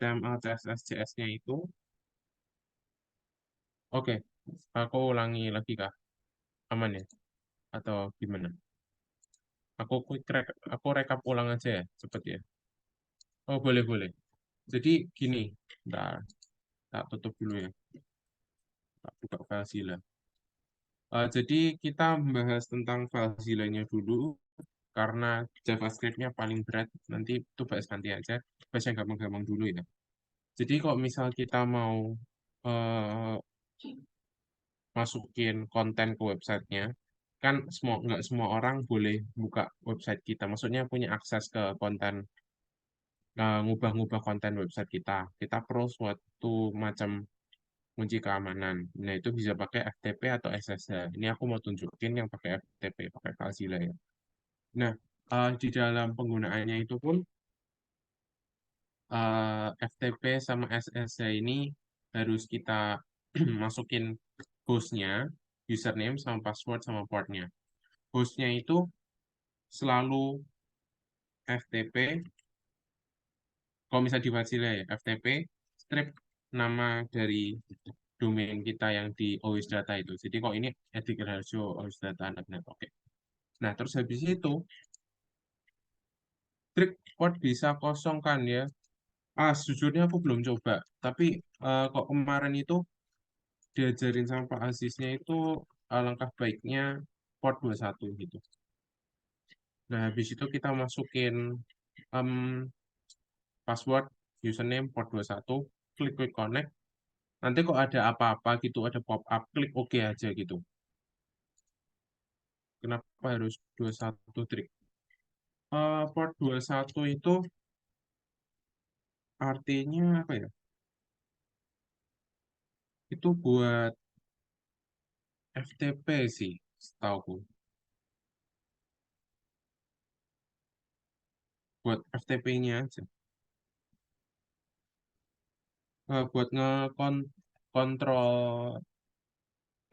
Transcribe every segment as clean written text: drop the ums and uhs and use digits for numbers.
HTML, CSS, JS-nya itu, oke, aku ulangi lagi kah? Aman ya? Atau gimana? Aku rekap ulang aja ya, cepet ya. Oh, boleh. Jadi gini, ntar, tak tutup dulu ya, tak buka FileZilla. Jadi kita membahas tentang FileZilla-nya dulu, karena JavaScript-nya paling berat, nanti itu bahas nanti aja, bahas yang gampang-gampang dulu ya. Jadi kalau misal kita mau eh, masukin konten ke websitenya, kan nggak semua orang boleh buka website kita, maksudnya punya akses ke konten, ngubah-ngubah konten website kita. Kita perlu suatu macam kunci keamanan. Nah, itu bisa pakai FTP atau SSH. Ini aku mau tunjukin yang pakai FTP, pakai FileZilla ya. Nah, di dalam penggunaannya itu pun FTP sama SSH ini harus kita masukin hostnya, username sama password sama portnya. Hostnya itu selalu FTP, kalau misalnya di Mozilla ya, FTP strip nama dari domain kita yang di OS data itu. Jadi kok ini Edgar Harjo OS data .net. Oke. Nah, terus habis itu strip port bisa kosong kan ya. Sejujurnya aku belum coba, tapi kok kemarin itu diajarin sama Pak Aziznya itu alangkah baiknya port 21 gitu. Nah, habis itu kita masukin em, password, username, port 21, klik connect. Nanti kok ada apa-apa gitu, ada pop-up, klik OK aja gitu. Kenapa harus 21 trik? Port 21 itu artinya apa ya? Itu buat FTP sih, setahu. Buat FTP-nya aja. Buat ngekontrol,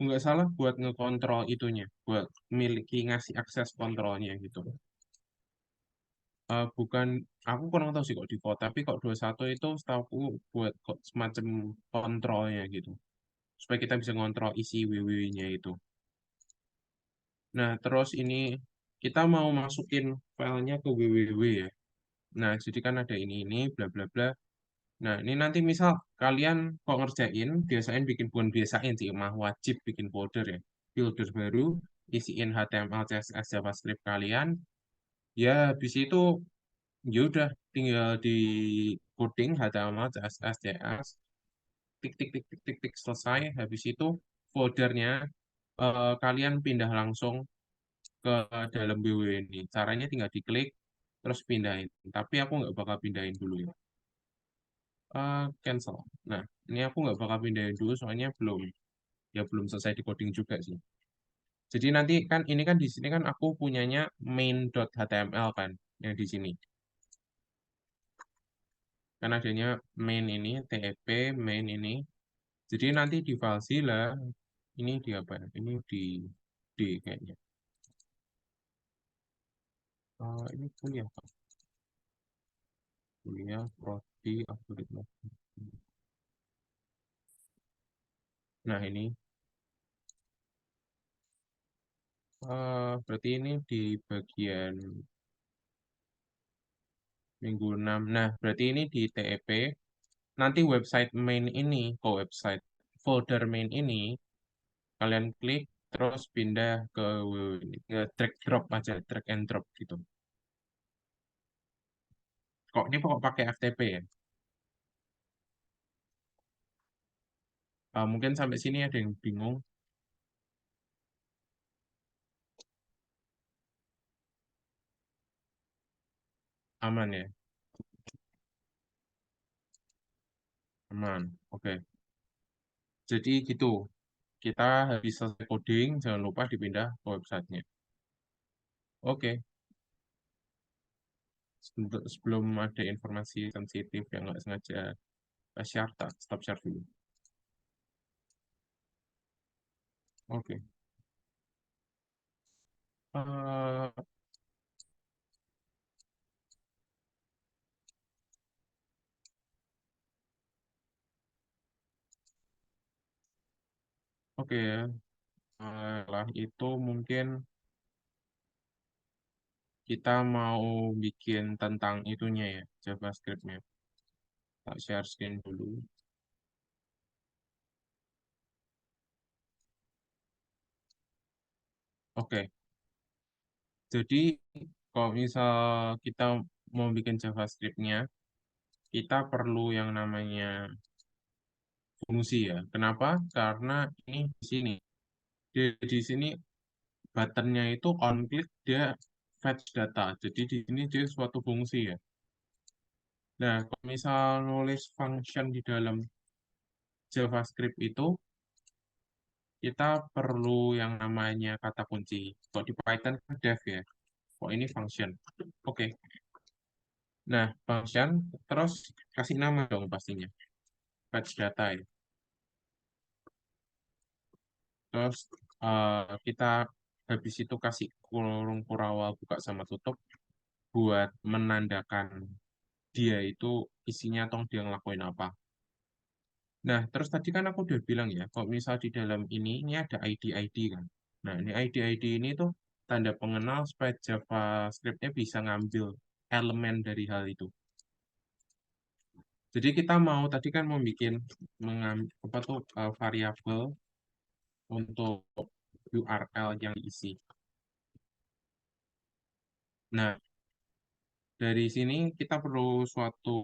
nggak salah buat ngekontrol itunya, buat miliki ngasih akses kontrolnya gitu. Bukan, aku kurang tahu sih kok default, tapi kok 21 itu setahu buat kok semacam kontrolnya gitu. Supaya kita bisa ngontrol isi WWW-nya itu. Nah, terus ini kita mau masukin filenya ke WWW ya. Nah, jadi kan ada ini, bla bla bla. Nah, ini nanti misal kalian kok ngerjain, biasain bikin, bukan biasain sih, mah wajib bikin folder ya. Folder baru, isiin HTML, CSS, JavaScript kalian. Ya, habis itu ya udah tinggal di coding HTML, CSS, JS, tik tik tik tik tik tik selesai. Habis itu foldernya kalian pindah langsung ke dalam BW ini. Caranya tinggal diklik terus pindahin. Tapi aku nggak bakal pindahin dulu ya. Cancel. Nah, ini aku nggak bakal pindahin dulu soalnya belum selesai di coding juga sih. Jadi nanti kan ini kan di sini kan aku punyanya main.html kan yang di sini. Kan adanya main ini, TEP, main ini. Jadi nanti di FileZilla, ini di apa ya? Ini di kayaknya. Ini kuliah, Pak. Kuliah, prodi, algoritma. Nah, ini berarti ini di bagian minggu 6. Nah, berarti ini di TEP. Nanti website main ini, website folder main ini, kalian klik, terus pindah ke drag drop aja, drag and drop gitu. Kok ini pokok pakai FTP ya? Mungkin sampai sini ada yang bingung, aman ya? Aman, oke. Jadi gitu, kita habis selesai coding, jangan lupa dipindah ke websitenya. Oke, sebelum ada informasi sensitif yang nggak sengaja share, stop share dulu. Oke. Eh, Oke ya. Lah itu mungkin kita mau bikin tentang itunya ya, JavaScript-nya. Tak share screen dulu. Oke, jadi kalau misal kita mau bikin JavaScript-nya, kita perlu yang namanya fungsi ya. Kenapa? Karena ini di sini. Di sini buttonnya itu on click dia fetch data. Jadi di sini dia suatu fungsi ya. Nah, kalau misal nulis function di dalam JavaScript itu, kita perlu yang namanya kata kunci. Kalau di Python kan def ya. Oh ini function. Oke. Nah, function terus kasih nama dong pastinya. Fetch data ya. Terus kita habis itu kasih kurung kurawal buka sama tutup buat menandakan dia itu isinya atau dia ngelakuin apa. Nah, terus tadi kan aku udah bilang ya, kalau misal di dalam ini ada ID-ID kan. Nah, ini ID-ID ini tuh tanda pengenal supaya JavaScript-nya bisa ngambil elemen dari hal itu. Jadi kita mau tadi kan mau bikin apa tuh variabel untuk URL yang diisi. Nah, dari sini kita perlu suatu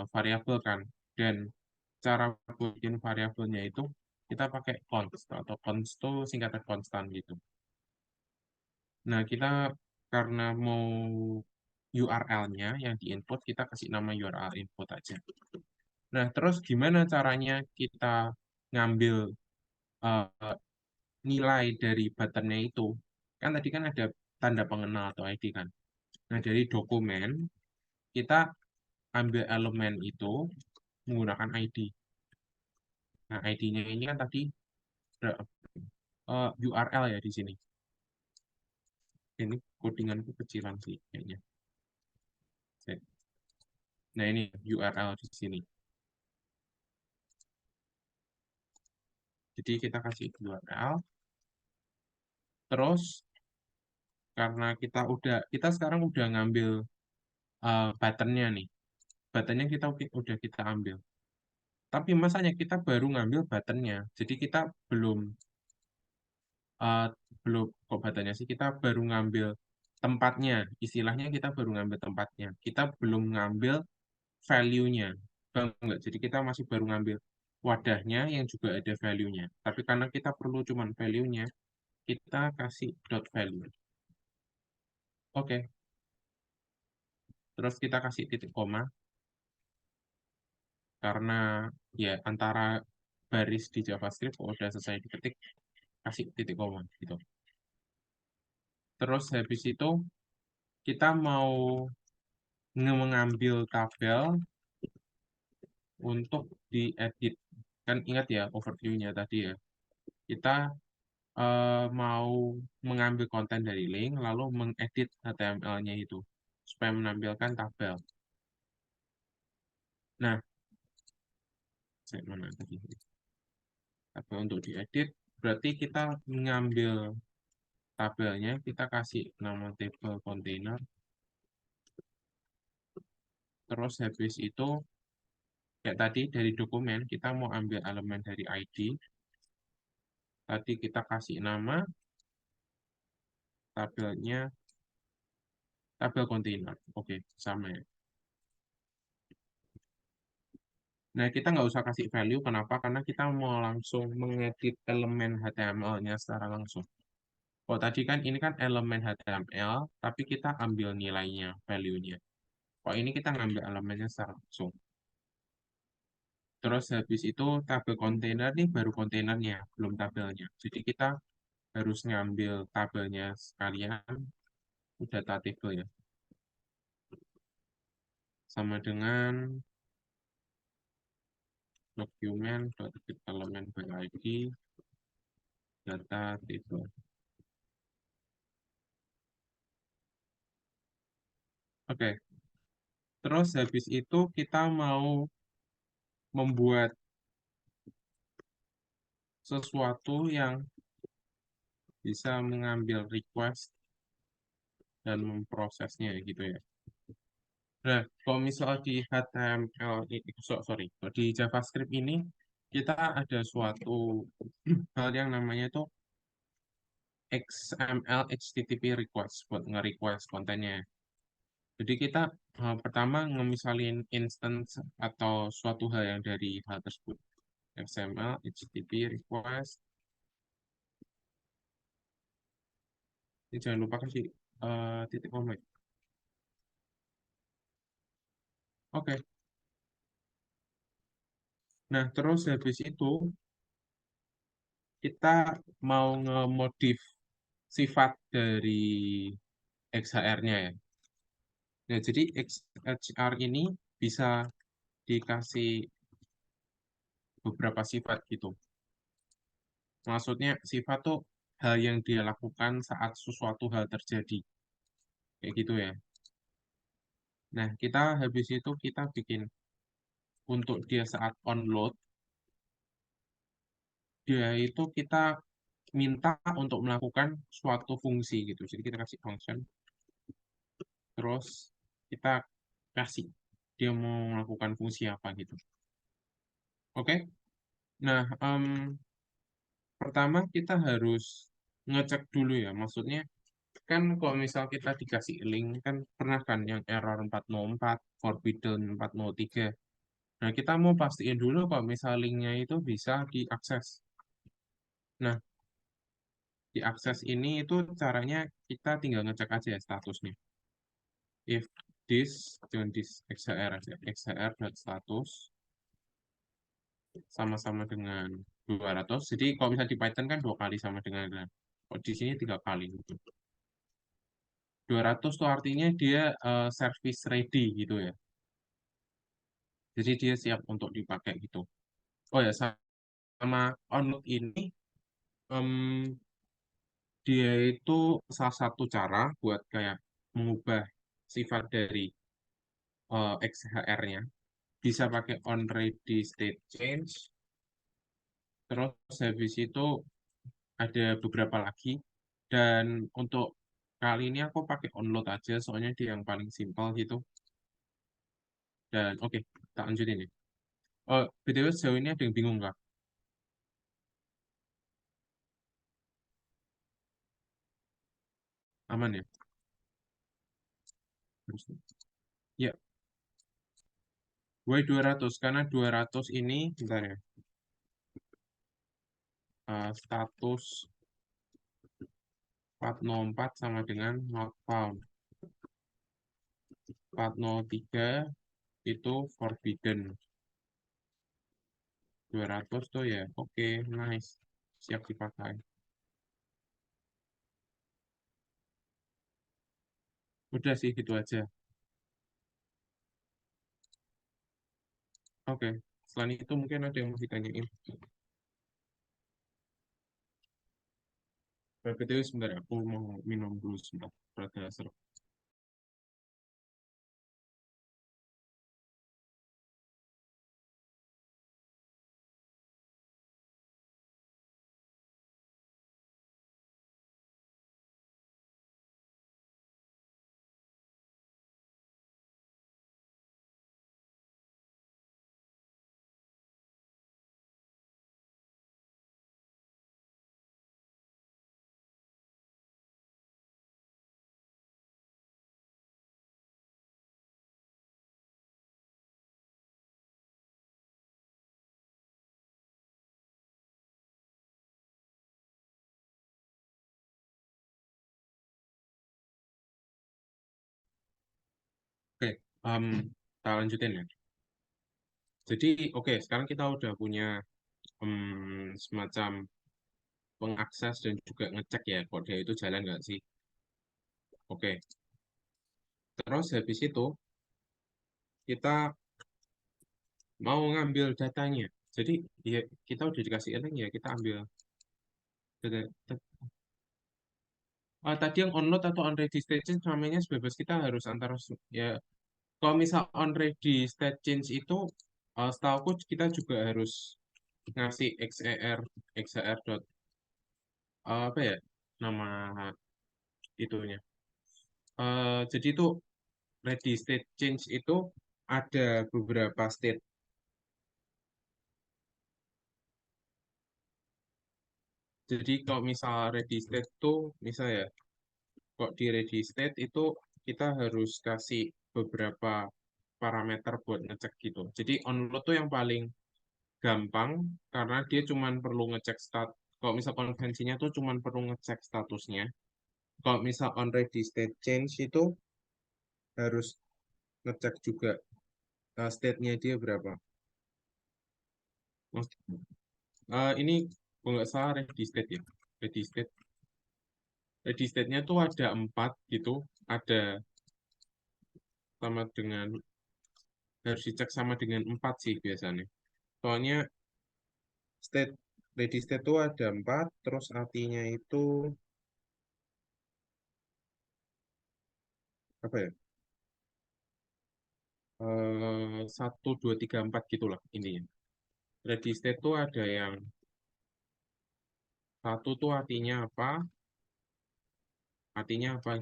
variabel kan. Dan cara bikin variabelnya itu kita pakai const atau const itu singkatan konstan gitu. Nah, kita karena mau URL-nya yang diinput, kita kasih nama URL input aja. Nah, terus gimana caranya kita ngambil eh, nilai dari buttonnya itu? Kan tadi kan ada tanda pengenal atau ID kan. Nah, dari dokumen, kita ambil elemen itu menggunakan ID. Nah, ID-nya ini kan tadi URL ya di sini. Ini codinganku kecilan sih kayaknya. Nah, ini URL di sini. Jadi kita kasih URL, terus karena kita sekarang udah ngambil buttonnya nih. Buttonnya udah kita ambil. Tapi masanya kita baru ngambil buttonnya. Jadi kita belum eh, belum kok buttonnya sih kita baru ngambil tempatnya. Istilahnya kita baru ngambil tempatnya. Kita belum ngambil value-nya. Bang, enggak. Jadi kita masih baru ngambil wadahnya yang juga ada value-nya. Tapi karena kita perlu cuman value-nya, kita kasih dot value. Oke, terus kita kasih titik koma karena ya antara baris di JavaScript kalau udah selesai diketik kasih titik koma gitu. Terus habis itu kita mau mengambil tabel untuk diedit. Kan ingat ya overview-nya tadi ya. Kita mau mengambil konten dari link lalu mengedit HTML-nya itu supaya menampilkan tabel. Nah, saya mana tadi? Tabel untuk diedit berarti kita mengambil tabelnya kita kasih nama table container terus habis itu kayak tadi dari dokumen kita mau ambil elemen dari ID tadi kita kasih nama tabelnya tabel container oke sama ya. Nah kita nggak usah kasih value kenapa karena kita mau langsung mengedit elemen HTML-nya secara langsung. Oh tadi kan ini kan elemen HTML tapi kita ambil nilainya value-nya. Oh ini kita ngambil elemennya secara langsung. Terus habis itu tabel kontainer nih baru kontainernya, belum tabelnya. Jadi kita harus ngambil tabelnya sekalian, data table ya. Sama dengan document.element by ID data table. Oke, terus habis itu kita mau membuat sesuatu yang bisa mengambil request dan memprosesnya gitu ya. Nah, kalau misal di HTML, sorry, kalau di JavaScript ini kita ada suatu hal yang namanya itu XML HTTP request buat nge-request kontennya. Jadi kita pertama ngemisalin instance atau suatu hal yang dari hal tersebut. XML HTTP request. Ini jangan lupa kasih titik koma. Oke. Nah, terus habis itu kita mau ngemodif sifat dari XHR-nya ya. Nah, jadi XHR ini bisa dikasih beberapa sifat gitu. Maksudnya sifat tuh hal yang dia lakukan saat sesuatu hal terjadi. Kayak gitu ya. Nah, kita habis itu kita bikin untuk dia saat onload, dia itu kita minta untuk melakukan suatu fungsi gitu. Jadi kita kasih function, terus kita kasih dia mau melakukan fungsi apa gitu. Oke? Nah, pertama kita harus ngecek dulu ya. Maksudnya kan kalau misal kita dikasih link kan pernah kan yang error 404, forbidden 403. Nah, kita mau pastiin dulu kalau misal linknya itu bisa diakses. Nah, diakses ini itu caranya kita tinggal ngecek aja ya statusnya. If this, jangan this xhr aja, xhr.status sama-sama dengan 200. Jadi kalau misalnya di Python kan dua kali sama dengan, kalau di sini tiga kali gitu. 200 tuh artinya dia service ready gitu ya. Jadi dia siap untuk dipakai gitu. Oh ya, sama onload ini em, dia itu salah satu cara buat kayak mengubah sifat dari XHR-nya. Bisa pakai on ready state change. Terus habis itu ada beberapa lagi. Dan untuk kali ini aku pakai onload aja, soalnya dia yang paling simpel gitu. Dan oke, tak lanjutin ya. Oh, BTW sejauh ini ada yang bingung nggak? Aman ya? Harusnya. Ya, why 200? Karena 200 ini, bentar ya, status 404 sama dengan not found. 403 itu forbidden. 200 tuh ya, oke, nice. Siap dipakai. Udah sih, gitu aja. Oke, selain itu mungkin ada yang mau ditanyain. BTW sebentar, aku mau minum dulu sebentar. Rada seru. Oke, kita lanjutin ya. Jadi, oke, sekarang kita udah punya semacam pengakses dan juga ngecek ya kode itu jalan nggak sih. Oke, terus habis itu kita mau ngambil datanya. Jadi ya kita udah dikasih link ya kita ambil data. Tadi yang onload atau on ready state change namanya sebebas kita harus antara ya. Kalau misal on ready state change itu setahuku kita juga harus ngasih xer dot apa ya nama itunya. Jadi itu ready state change itu ada beberapa state. Jadi kalau misal ready state itu misal ya, kok di ready state itu kita harus kasih beberapa parameter buat ngecek gitu. Jadi onload tuh yang paling gampang karena dia cuman perlu ngecek kalau misal konvensinya tuh cuman perlu ngecek statusnya. Kalau misal on ready state change itu harus ngecek juga state-nya dia berapa. Ini kalau nggak salah ready state ya. Ready state. Ready state-nya tuh ada 4 gitu. Ada sama dengan harus dicek sama dengan 4 sih biasanya. Soalnya state ready state itu ada 4, terus artinya itu apa ya? 1, 2, 3, 4 gitulah intinya. Ready state itu ada yang satu tuh artinya apa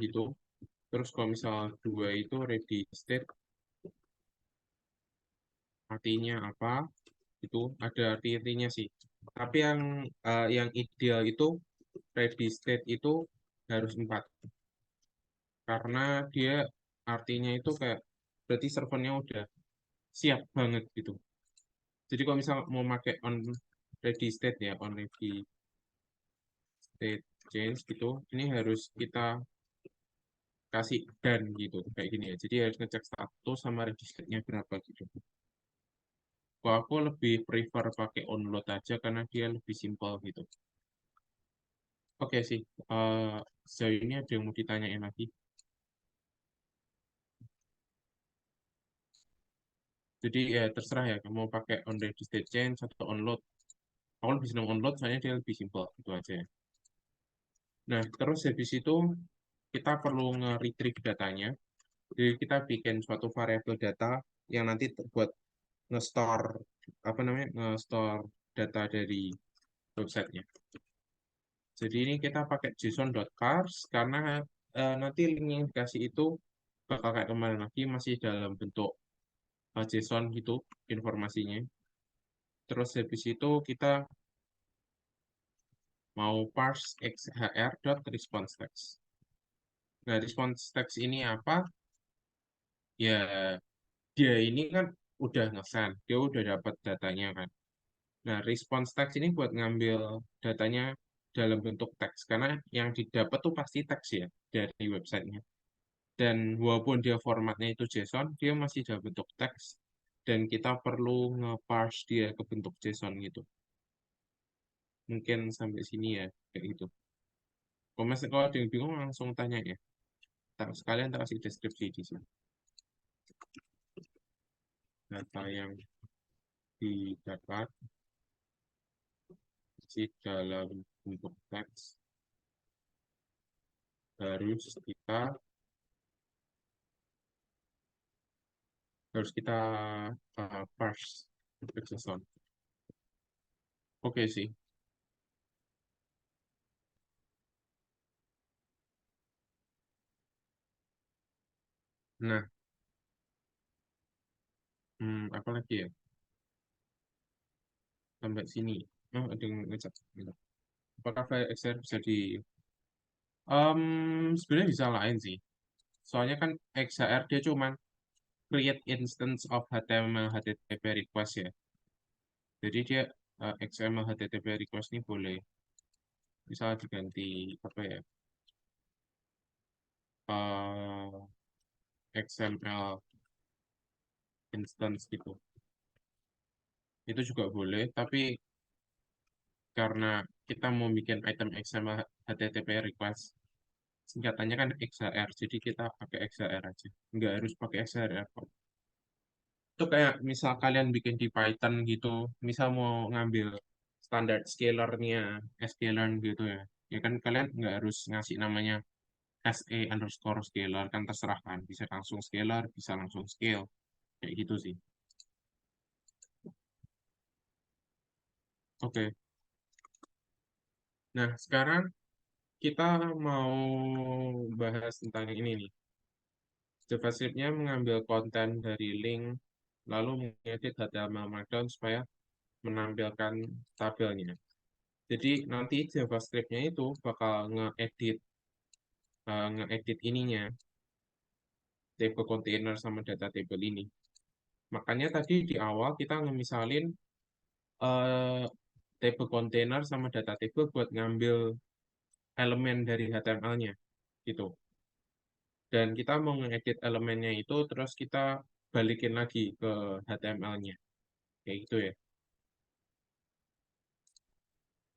gitu. Terus kalau misal dua itu ready state artinya apa, itu ada arti-artinya sih. Tapi yang ideal itu ready state itu harus 4 karena dia artinya itu kayak berarti servernya udah siap banget gitu. Jadi kalau misal mau pakai on ready state ya, on ready state change gitu, ini harus kita kasih dan gitu kayak gini ya. Jadi harus ngecek status sama ready state-nya berapa gitu. Kalau aku lebih prefer pakai onload aja karena dia lebih simpel gitu. Oke sih, sejauh ini ada yang mau ditanyain lagi. Jadi ya terserah ya, kamu mau pakai on ready state change atau onload. Aku lebih senang onload soalnya dia lebih simpel gitu aja ya. Nah, terus habis itu kita perlu nge-retrieve datanya. Jadi kita bikin suatu variabel data yang nanti buat nge-store apa namanya? Nge-store data dari websitenya. Jadi ini kita pakai json.parse karena nanti link yang dikasih itu bakal kayak kemarin lagi masih dalam bentuk JSON gitu informasinya. Terus habis itu kita mau parse xhr.response text. Nah, response text ini apa? Ya, dia ini kan udah ngesan, dia udah dapat datanya kan. Nah, response text ini buat ngambil datanya dalam bentuk teks, karena yang didapat tuh pasti teks ya dari websitenya. Dan walaupun dia formatnya itu JSON, dia masih dalam bentuk teks, dan kita perlu nge-parse dia ke bentuk JSON gitu. Mungkin sampai sini ya, kayak gitu. Kalau ada yang bingung langsung tanya ya. Sekalian tak kasih deskripsi di sini. Data yang didapat masih dalam bentuk teks harus kita harus kita parse ke JSON. Oke sih. Nah, apa lagi ya? Sampai sini. Oh, ada yang ngecek. Gitu. Apakah file Excel bisa sebenarnya bisa lain sih. Soalnya kan XHR dia cuma create instance of HTML HTTP request ya. Jadi dia XML HTTP request ini boleh misal diganti apa ya? eh, XML instance gitu. Itu juga boleh, tapi karena kita mau bikin item XML HTTP request, singkatannya kan XHR, jadi kita pakai XHR aja. Nggak harus pakai XHR kok. Itu kayak misal kalian bikin di Python gitu, misal mau ngambil standar scalarnya sklearn gitu ya. Ya kan kalian nggak harus ngasih namanya SA _ scalar, kan terserah kan. Bisa langsung scalar, bisa langsung scale. Kayak gitu sih. Oke. Nah, sekarang kita mau bahas tentang ini nih. JavaScript-nya mengambil konten dari link, lalu mengedit HTML Markdown supaya menampilkan tabelnya. Jadi nanti JavaScript-nya itu bakal ngeedit ininya, table container sama data table ini. Makanya tadi di awal kita ngemisalin eh, table container sama data table buat ngambil elemen dari HTML-nya gitu. Dan kita mau ngedit elemennya itu terus kita balikin lagi ke HTML-nya. Kayak gitu ya.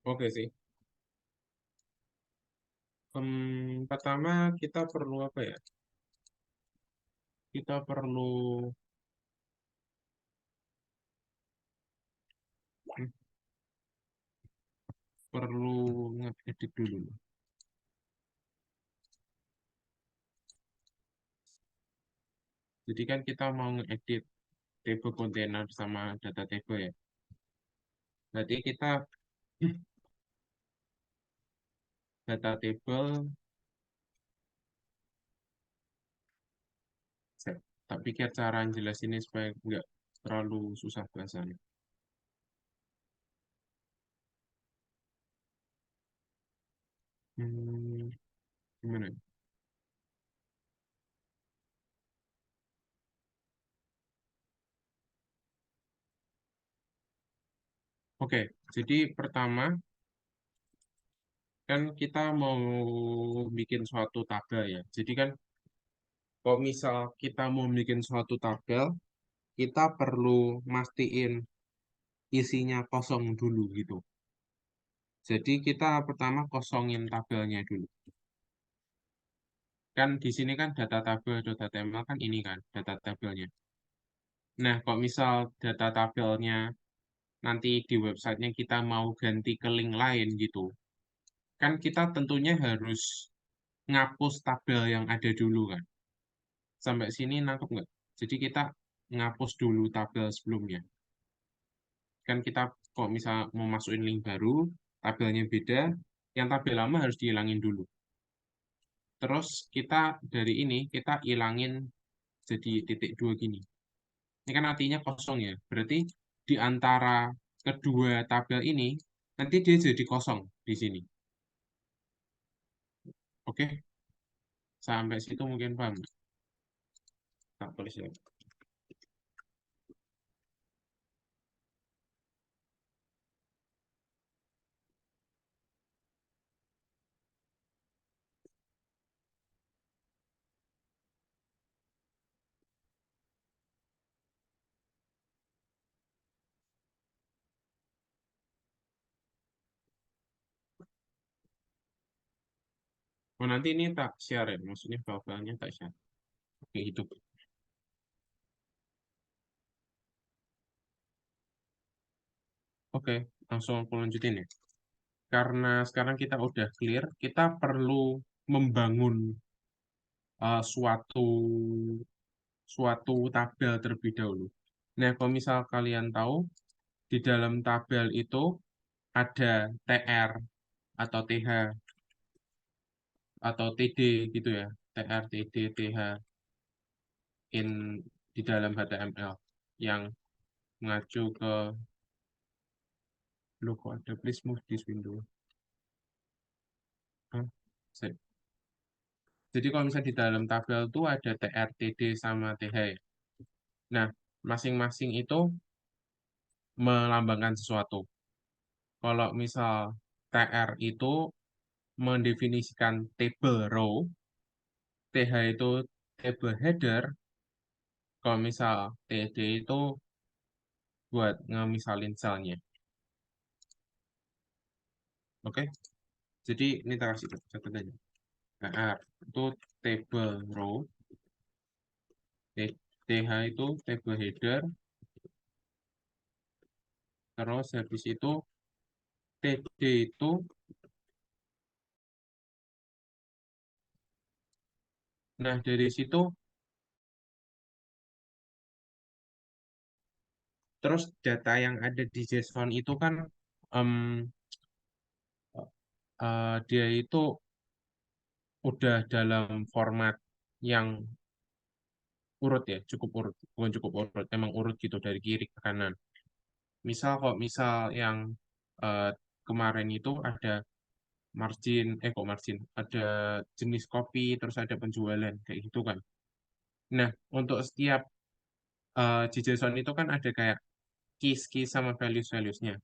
Oke sih. Pertama kita perlu apa ya? Kita perlu ngedit dulu. Jadi kan kita mau ngedit table container sama data table ya. Berarti kita data table, saya tak pikir cara jelasinnya supaya nggak terlalu susah bahasanya. Hmm, gimana? Oke, jadi pertama kan kita mau bikin suatu tabel ya. Jadi kan kalau misal kita mau bikin suatu tabel, kita perlu mastiin isinya kosong dulu gitu. Jadi kita pertama kosongin tabelnya dulu. Kan di sini kan data tabel, data tabel kan ini kan data tabelnya. Nah, kalau misal data tabelnya nanti di websitenya kita mau ganti ke link lain gitu, kan kita tentunya harus ngapus tabel yang ada dulu kan. Sampai sini nangkep nggak? Jadi kita ngapus dulu tabel sebelumnya. Kan kita kok misal mau masukin link baru, tabelnya beda, yang tabel lama harus dihilangin dulu. Terus kita dari ini, kita hilangin jadi titik dua gini. Ini kan artinya kosong ya. Berarti di antara kedua tabel ini, nanti dia jadi kosong di sini. Oke, sampai situ mungkin paham. Tak tulis ya. Oh, nanti ini tak share ya, maksudnya file-filenya tak share. Oke, itu. Oke, langsung aku lanjutin ya. Karena sekarang kita udah clear, kita perlu membangun suatu suatu tabel terlebih dahulu. Nah, kalau misal kalian tahu, di dalam tabel itu ada TR atau TH atau TD gitu ya. TR, TD, TH in di dalam HTML yang mengacu ke logo ada please move this window. Hah? Sip. Jadi kalau misalnya di dalam tabel itu ada TR, TD sama TH ya. Nah, masing-masing itu melambangkan sesuatu. Kalau misal TR itu mendefinisikan table row, TH itu table header, kalau misal TD itu buat ngemisalin selnya. Oke, jadi ini tak kasih catat aja. TR itu table row, TH itu table header, terus habis itu TD itu, nah dari situ, terus data yang ada di JSON itu kan em, dia itu udah dalam format yang urut ya, cukup urut, bukan cukup urut, emang urut gitu dari kiri ke kanan. Misal kok misal yang eh, kemarin itu ada kok margin, ada jenis kopi, terus ada penjualan kayak gitu kan. Nah, untuk setiap JSON itu kan ada kayak keys-keys sama values-values-nya.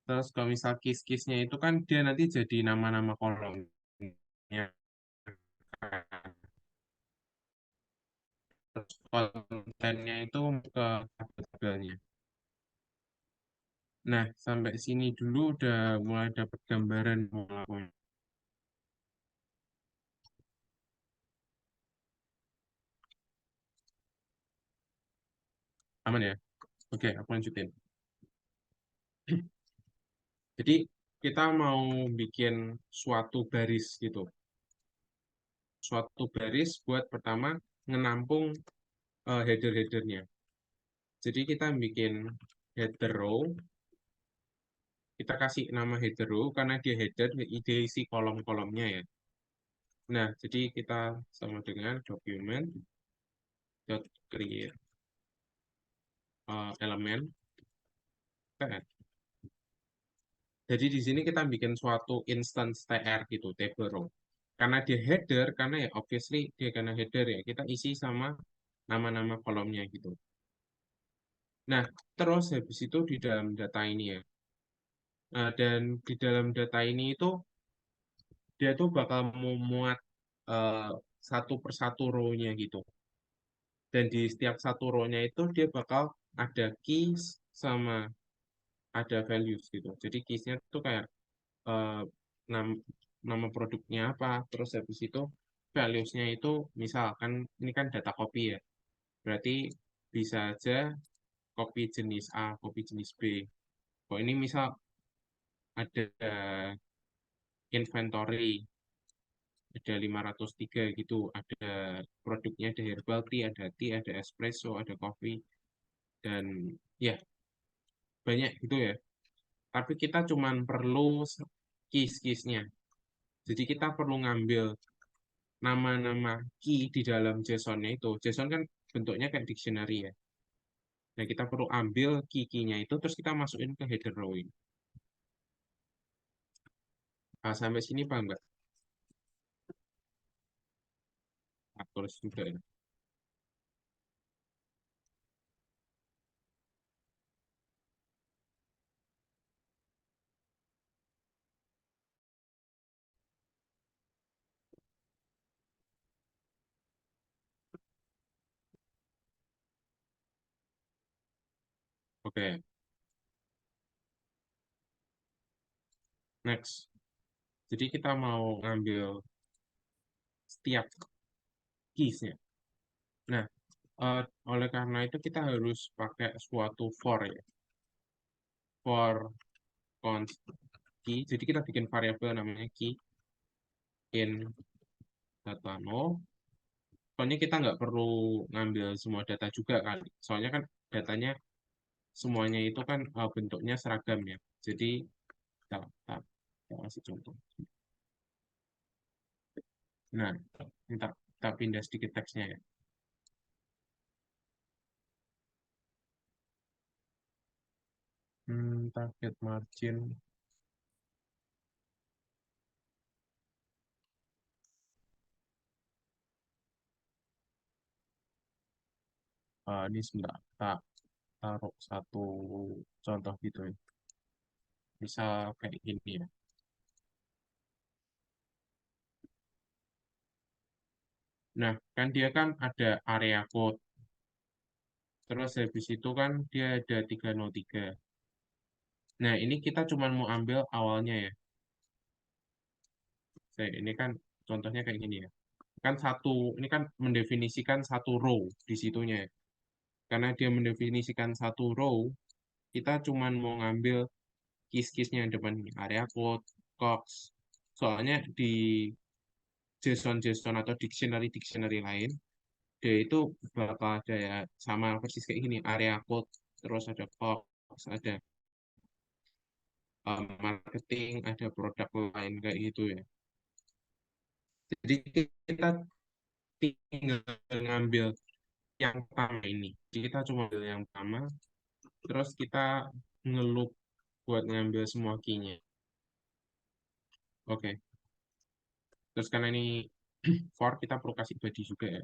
Terus kalau misal keys-keys-nya itu kan dia nanti jadi nama-nama kolomnya. Terus kontennya itu ke tabelnya. Nah, sampai sini dulu udah mulai dapat gambaran mau ngelakuin. Aman ya? Oke, aku lanjutin. Jadi, kita mau bikin suatu baris gitu. Suatu baris buat pertama menampung header-headernya. Jadi, kita bikin header row, kita kasih nama header row karena dia header, dia isi kolom-kolomnya ya. Nah, jadi kita sama dengan document dot create elemen tr. Jadi di sini kita bikin suatu instance tr gitu, table row. Karena dia header, karena ya obviously dia karena header ya, kita isi sama nama-nama kolomnya gitu. Nah, terus habis itu di dalam data ini ya. Dan di dalam data ini itu dia tuh bakal memuat eh, satu persatu row-nya gitu. Dan di setiap satu row-nya itu dia bakal ada keys sama ada values gitu. Jadi keys-nya tuh kayak eh, nam- nama produknya apa, terus habis itu values-nya itu misalkan ini kan data copy ya. Berarti bisa aja copy jenis A, copy jenis B. Kalau ini misal ada inventory ada 503 gitu, ada produknya ada herbal tea, ada espresso, ada coffee dan ya banyak gitu ya. Tapi kita cuman perlu keys-keysnya. Jadi kita perlu ngambil nama-nama key di dalam JSON-nya itu. JSON kan bentuknya kayak dictionary ya. Nah, kita perlu ambil key-nya itu, terus kita masukin ke header row ini. Nah, sampai sini paham nggak? Aku tulis juga ya. Oke, next. Jadi kita mau ngambil setiap keys-nya. Nah, oleh karena itu kita harus pakai suatu for ya. For const key. Jadi kita bikin variabel namanya key in data no. Soalnya kita nggak perlu ngambil semua data juga kan. Soalnya kan datanya semuanya itu kan bentuknya seragam ya. Jadi kita, kita, kita kasih contoh. Nah, kita pindah sedikit teksnya ya. Target margin. Ini sebentar. Kita taruh satu contoh gitu ya. Bisa kayak gini ya. Nah, kan dia kan ada area code. Terus habis itu kan dia ada 303. Nah, ini kita cuma mau ambil awalnya ya. Ini kan contohnya kayak gini ya. Kan satu, ini kan mendefinisikan satu row di situnya ya. Karena dia mendefinisikan satu row, kita cuma mau ngambil keys-keysnya yang depan ini. Area code, cox. Soalnya di JSON-JSON atau dictionary-dictionary lain, dia itu bakal ada ya sama persis kayak gini. Area code, terus ada cox, ada. marketing, ada produk lain kayak gitu ya. Jadi kita tinggal ngambil yang pertama ini. Jadi kita cuma ambil yang pertama, terus kita ngeloop buat ngambil semua key-nya. Oke. Terus karena ini for kita perlu kasih body juga ya.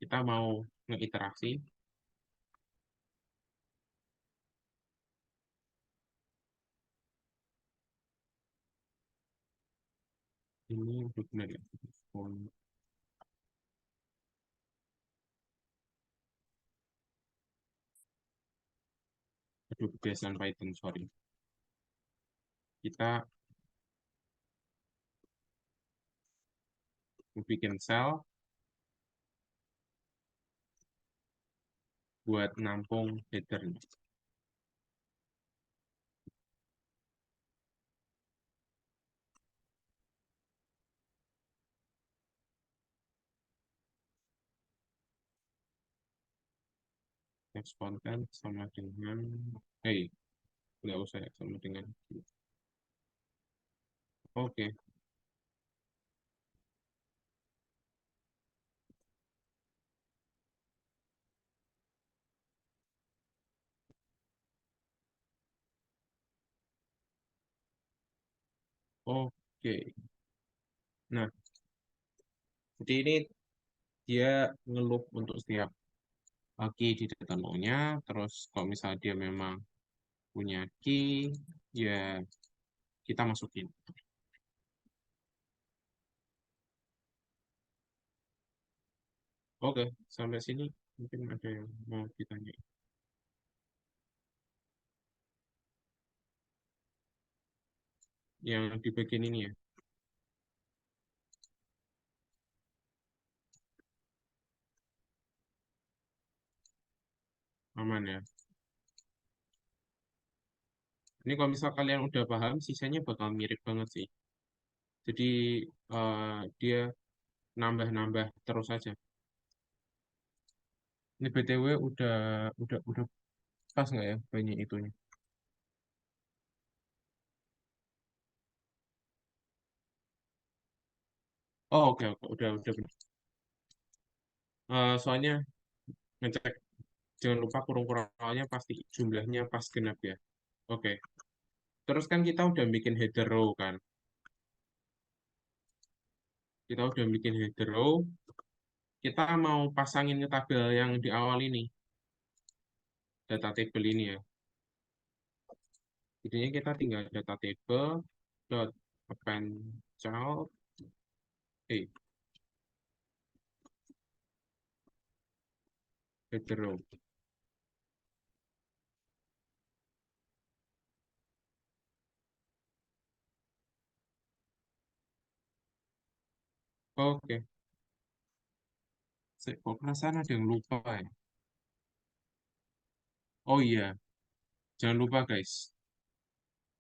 Kita mau ngeiterasi. Ini benar ya. Aduh, kebiasaan Python, sorry. Kita bikin sel buat nampung header. Text content sama dengan, hey, nggak usah ya, sama dengan. Oke, oke. Nah, jadi ini dia ngeloop untuk setiap key di data node-nya. Terus kalau misalnya dia memang punya key, ya kita masukin. Oke, sampai sini mungkin ada yang mau ditanya. Yang di bagian ini ya, aman ya. Ini kalau misal kalian udah paham, sisanya bakal mirip banget sih. Jadi dia nambah-nambah terus aja. Ini BTW udah pas nggak ya banyak itunya? Oh, oke oke, udah benar. Soalnya ngecek jangan lupa kurung-kurangnya pasti jumlahnya pas genap ya. Oke. Terus kan kita udah bikin header row kan. Kita udah bikin header row. Kita mau pasangin ke tabel yang di awal ini, data table ini ya. Intinya kita tinggal data table dot append child header row. Oke. Kok perasaan ada yang lupa ya? Oh iya, jangan lupa guys.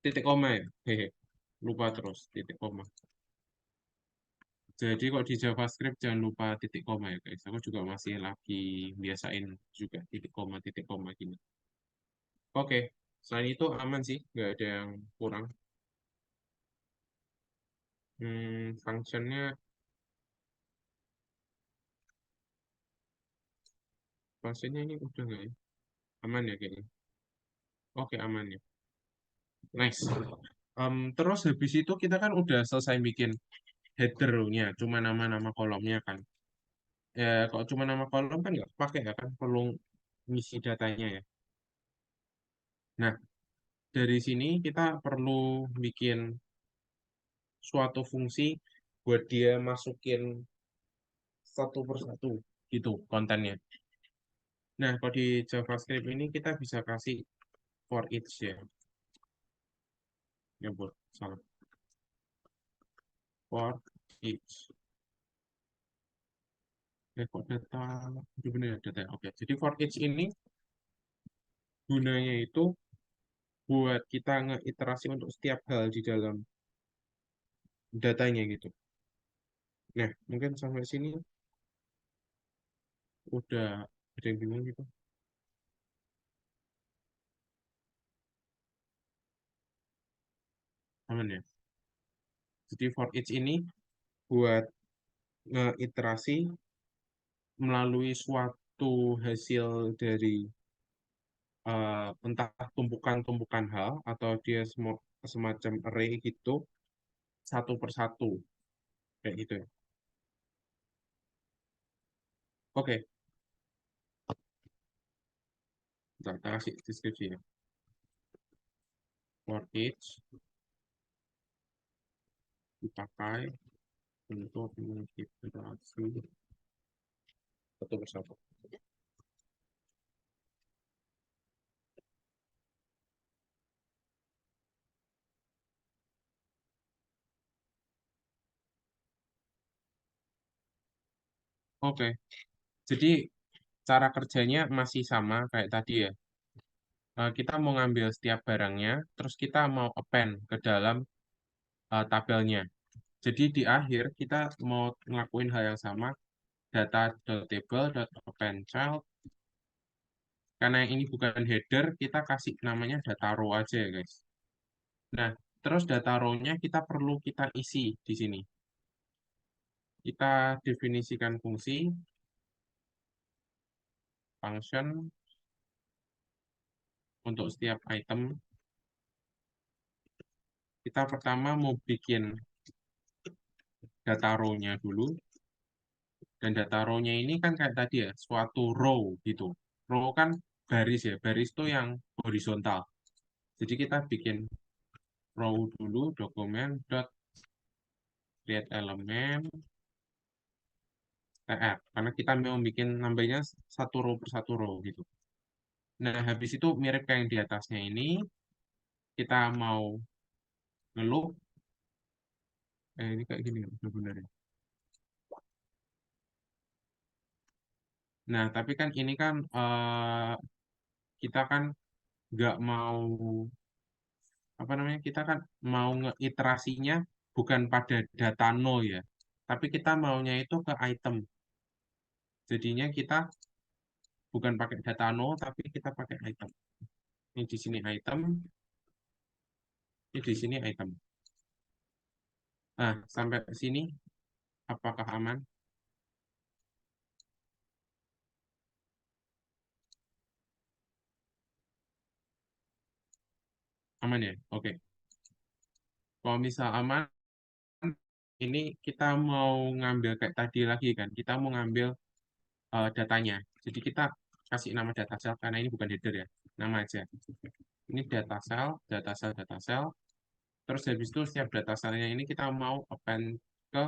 Titik koma ya. Hehe. Lupa terus titik koma. Jadi kok di JavaScript jangan lupa titik koma ya guys. Aku juga masih lagi biasain juga titik koma gini. Oke, selain itu aman sih, nggak ada yang kurang. Functionnya, functionnya ini udah nggak ya? Aman ya kayaknya. Oke, aman ya. Nice. Terus habis itu kita kan udah selesai bikin header-nya, cuma nama-nama kolomnya kan. Ya, kalau cuma nama kolom kan nggak pakai ya kan, perlu ngisi datanya ya. Nah, dari sini kita perlu bikin suatu fungsi buat dia masukin satu persatu gitu kontennya. Nah, kalau di JavaScript ini kita bisa kasih for each ya. Ya, buat salah. For each. Kok data, itu benar ya data. Oke, jadi for each ini gunanya itu buat kita ngeiterasi untuk setiap hal di dalam datanya gitu. Nah, mungkin sampai sini udah ada yang bingung gitu. Aman ya. Jadi for each ini buat ngeiterasi melalui suatu hasil dari entah tumpukan-tumpukan hal atau dia semacam array gitu satu persatu kayak gitu ya. Oke, kita kasih deskripsi ya. For each dipakai untuk mengiterasi satu persatu. Oke, jadi cara kerjanya masih sama kayak tadi ya. Kita mau ngambil setiap barangnya, terus kita mau append ke dalam tabelnya. Jadi di akhir kita mau ngelakuin hal yang sama, data.table.append child. Karena yang ini bukan header, kita kasih namanya data row aja ya guys. Nah, terus data row-nya kita isi di sini. Kita definisikan fungsi, function, untuk setiap item. Kita pertama mau bikin data row-nya dulu. Dan data row-nya ini kan kayak tadi ya, suatu row gitu. Row kan baris ya, baris itu yang horizontal. Jadi kita bikin row dulu, dokumen dot create element tr. Karena kita mau bikin nambahnya satu row per satu row gitu. Nah, habis itu mirip kayak yang di atasnya ini, kita mau ngeloop, ini kayak gini sebenarnya. Nah, tapi kan ini kan kita kan nggak mau apa namanya kita kan mau ngeiterasinya bukan pada data no ya, tapi kita maunya itu ke item. Jadinya kita bukan pakai data no, tapi kita pakai item. Ini di sini item, ini di sini item. Nah, sampai sini apakah aman? Aman ya? Oke. Kalau misal aman, ini kita mau ngambil kayak tadi lagi kan, kita mau ngambil datanya. Jadi kita kasih nama data cell karena ini bukan header ya, nama aja. Ini data cell, data cell, data cell. Terus habis itu setiap data cell-nya ini kita mau append ke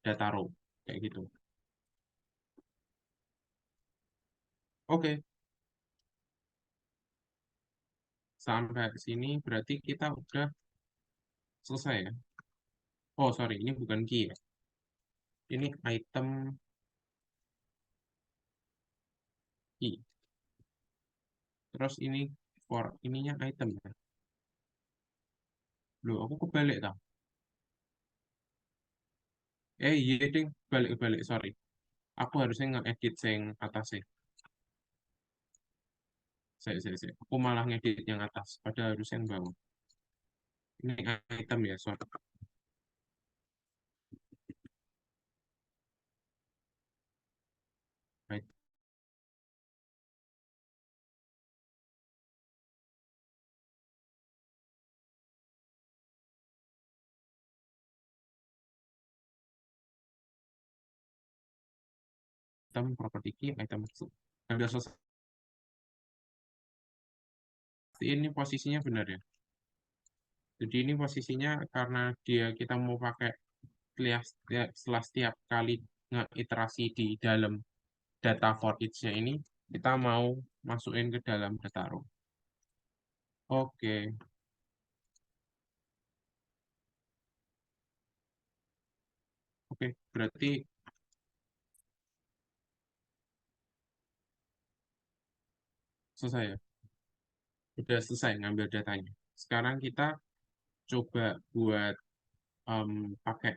data row kayak gitu. Oke, sampai sini berarti kita udah selesai ya. Oh, sorry, ini bukan key ya. Ini item key. Terus ini for ininya item ya. Loh, aku kebalik tau. Iya ding, balik-balik, sorry. Aku harusnya nge-edit yang atasnya. Saya. Aku malah ngedit yang atas, padahal harusnya yang bawah. Ini item ya, sorry. Item property key, item key. Udah selesai. Ini posisinya benar ya. Jadi ini posisinya karena kita mau pakai setelah setiap kali ngeiterasi di dalam data for each-nya ini, kita mau masukin ke dalam data row. Oke, oke, berarti selesai ya. Udah selesai ngambil datanya. Sekarang kita coba buat pakai.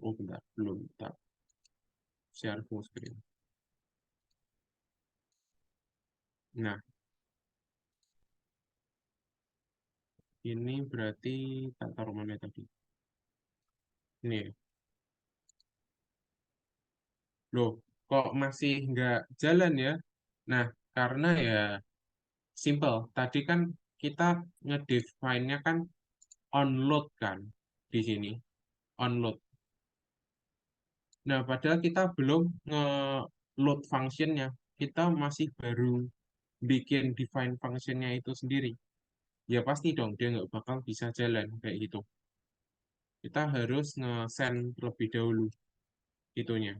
Oh bentar, belum. Bentar. Share full screen. Nah, ini berarti tak taruh mana tadi. Ini, loh, kok masih nggak jalan ya? Nah, karena ya simple. Tadi kan kita ngedefine-nya kan onload kan di sini. Onload. Nah, padahal kita belum nge-load functionnya. Kita masih baru bikin define functionnya itu sendiri. Ya pasti dong, dia nggak bakal bisa jalan kayak gitu. Kita harus nge-send lebih dahulu itunya.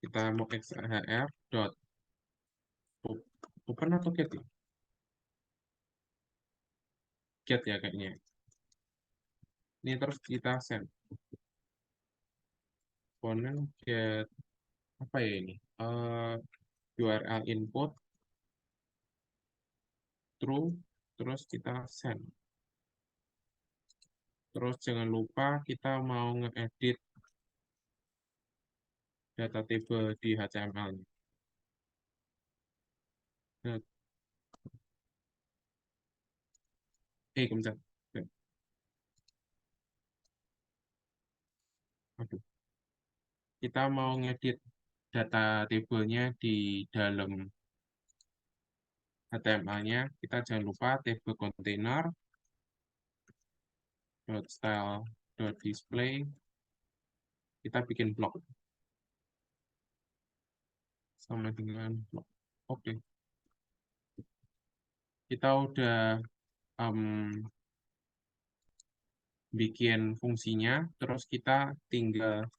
Kita mau xhr dot open atau get ya? Get ya kayaknya. Ini terus kita send. Komponen get apa ya ini? URL input true, terus kita send. Terus jangan lupa kita mau ngeedit data table di HTML-nya. Nah, kemudian, aduh, kita mau ngedit data table-nya di dalam HTML-nya. Kita jangan lupa table container dot style dot display. Kita bikin blok sama dengan blok. Oke, kita udah em, bikin fungsinya, terus kita tinggal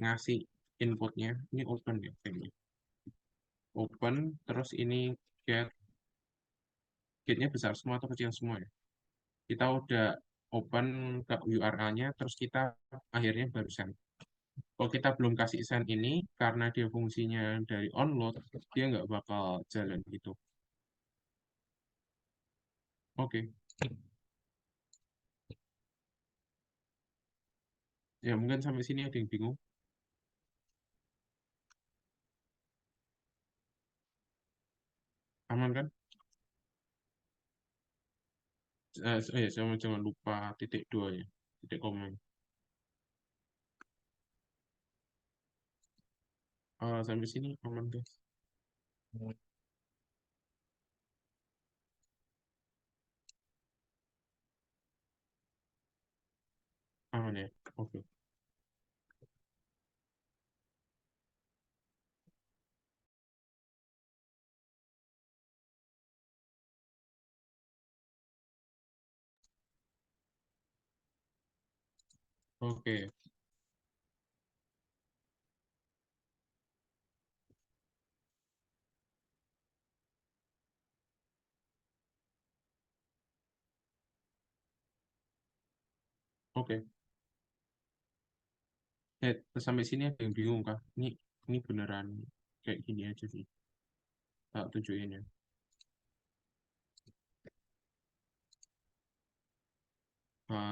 ngasih inputnya. Ini open ya, kayaknya. Open, terus ini get, getnya besar semua atau kecil semua ya. Kita udah open ke URL-nya, terus kita akhirnya baru send. Kalau kita belum kasih send ini, karena dia fungsinya dari onload, dia nggak bakal jalan gitu. Oke, ya mungkin sampai sini ada yang bingung. Aman kan? Jangan lupa titik dua ya, titik koma. Sampai sini aman guys. Aman ya. Oke, oke, oke. Sampai sini ada yang bingung kah? Ini beneran kayak gini aja sih. Tak tunjukin ya.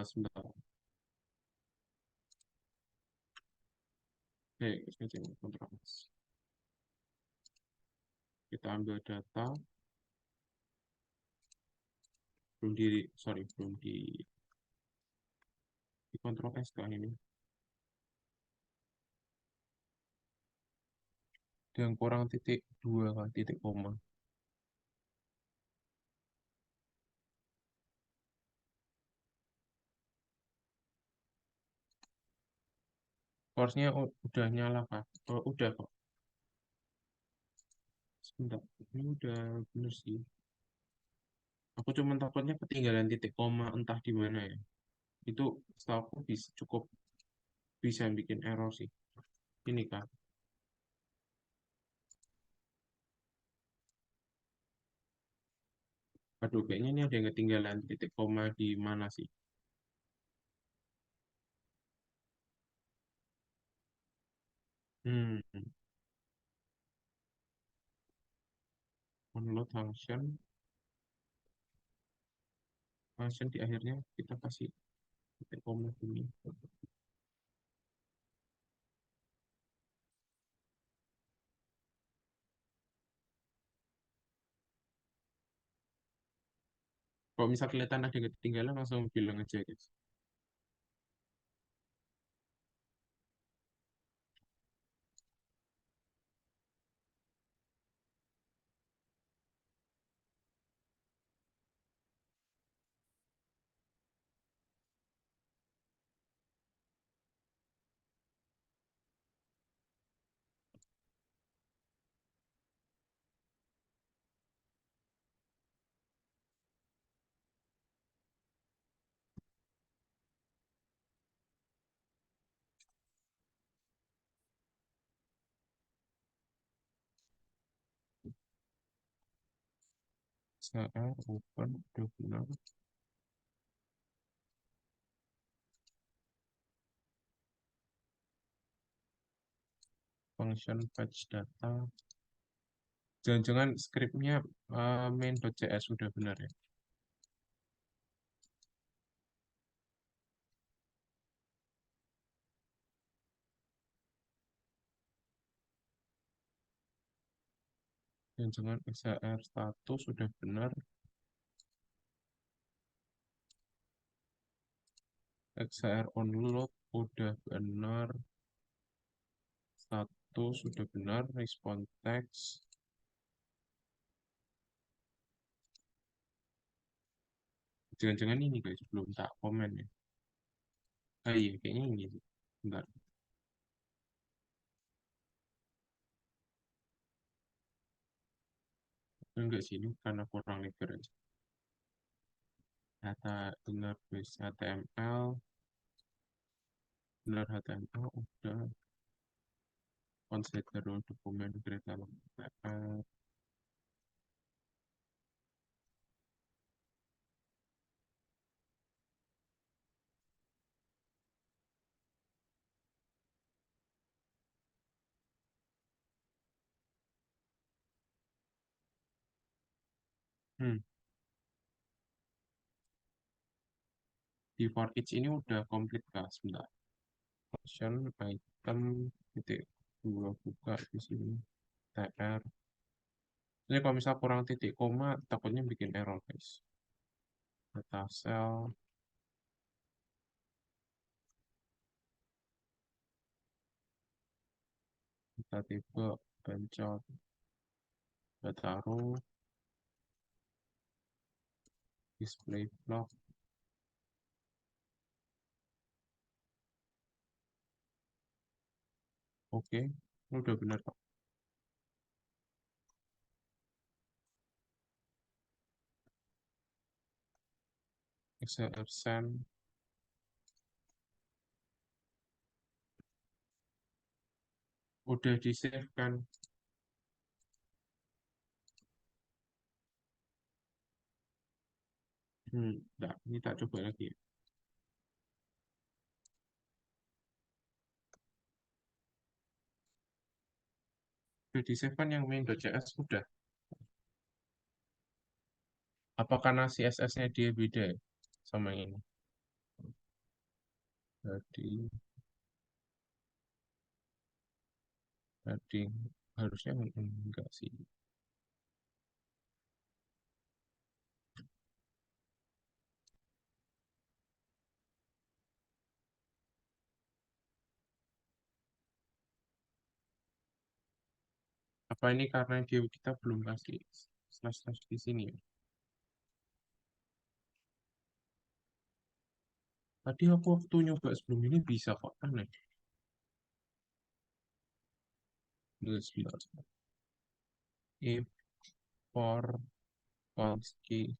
Sebentar. Saya cek kontrak. Kita ambil data, belum di kontrol S kan ini. Yang kurang titik dua kan, titik koma. Course-nya udah nyala kah? Oh, udah kok. Sebentar, ini udah bener sih. Aku cuma takutnya ketinggalan titik koma entah di mana ya. Itu setahu aku cukup bisa bikin error sih. Ini kak. Aduh, kayaknya ini ada yang ketinggalan titik koma di mana sih? Hmm, Unload function di akhirnya kita kasih titik koma ini. Kalau misal kelihatan ada yang ketinggalan, langsung bilang aja, guys. Saya open, udah benar. Function fetch data. Jangan-jangan skripnya main.js sudah benar ya. Jangan-jangan XR status sudah benar. XR onload udah benar. Status sudah benar. Response text. Jangan-jangan ini guys, belum tak komen ya. Ah iya, kayaknya ini sih. Bentar. Enggak sih, ini karena kurang lebar aja. Data inner base HTML. Benar HTML udah. Consider dokumen kereta HTML. Hmm, di for each ini udah komplit kah? Sebentar. Function item titik dua buka di sini. TR. Ini kalau misal kurang titik koma, takutnya bikin error guys. Data cell, data tipe, pencet, data row, display block. Oke, ini udah benar kok. XLR send, udah di save kan. Nah, ini tak coba lagi. Udah di save kan yang main.js udah. Apa karena CSS-nya dia beda ya sama yang ini? Jadi, jadi harusnya enggak sih. Apa ini karena dia kita belum kasih slash slash di sini ya? Tadi aku waktu nyoba sebelum ini bisa kok aneh. Sebentar. If for Polski.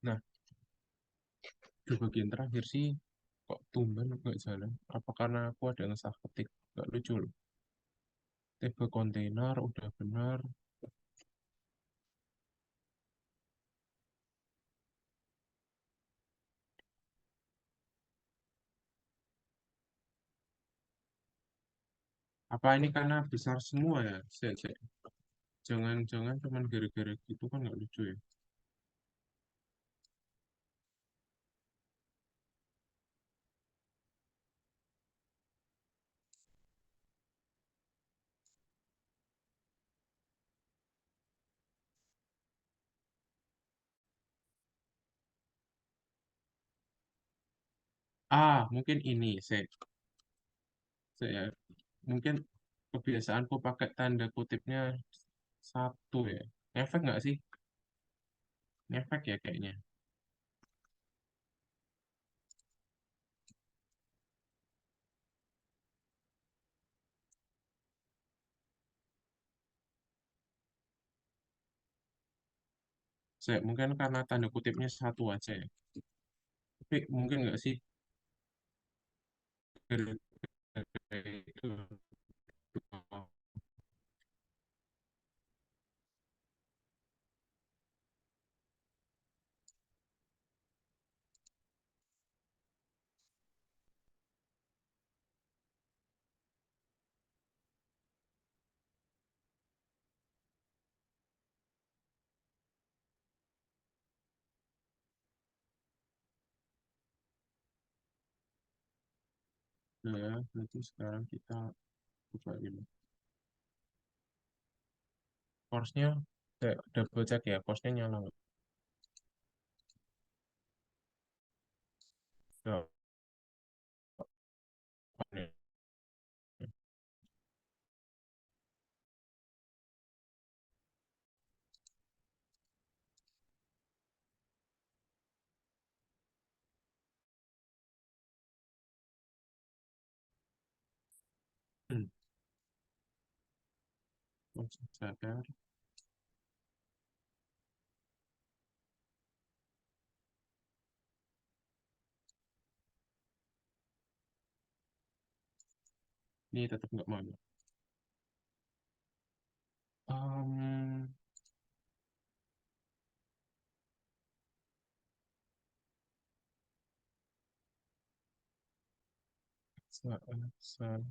Nah, di bagian terakhir sih kok tumben nggak jalan. Apa karena aku ada yang salah ketik? Nggak lucu loh. Tipe kontainer udah benar. Apa ini karena besar semua ya? Jangan-jangan cuman gara-gara gitu kan nggak lucu ya. Mungkin ini, saya mungkin kebiasaanku pakai tanda kutipnya satu ya. Efek nggak sih? Efek ya kayaknya. Mungkin karena tanda kutipnya satu aja ya. Tapi mungkin nggak sih gara-gara itu. Nah, ya, berarti sekarang kita coba ini. Course-nya, saya double check ya, course-nya nyala nggak? Nggak, on ya. Hmm, langsung sadar. Ini tetap nggak mau. Um, saat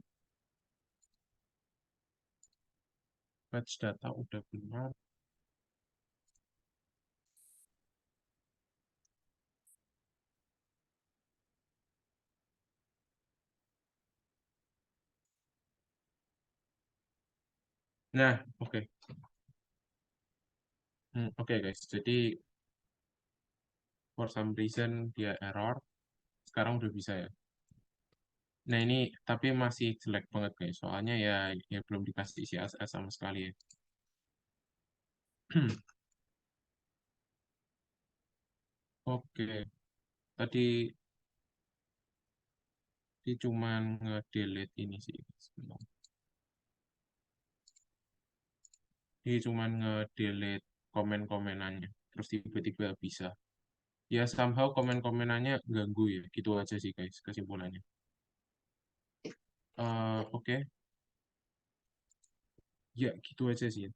batch data udah benar. Nah, oke. Oke guys, jadi for some reason dia error. Sekarang udah bisa ya. Nah ini tapi masih jelek banget guys. Soalnya ya belum dikasih CSS sama sekali ya. Oke, tadi dia cuman nge-delete ini sih. Sebentar. Dia cuman nge-delete komen-komenannya. Terus tiba-tiba bisa. Ya somehow komen-komenannya ganggu ya. Gitu aja sih guys kesimpulannya. Oke, ya gitu aja sih.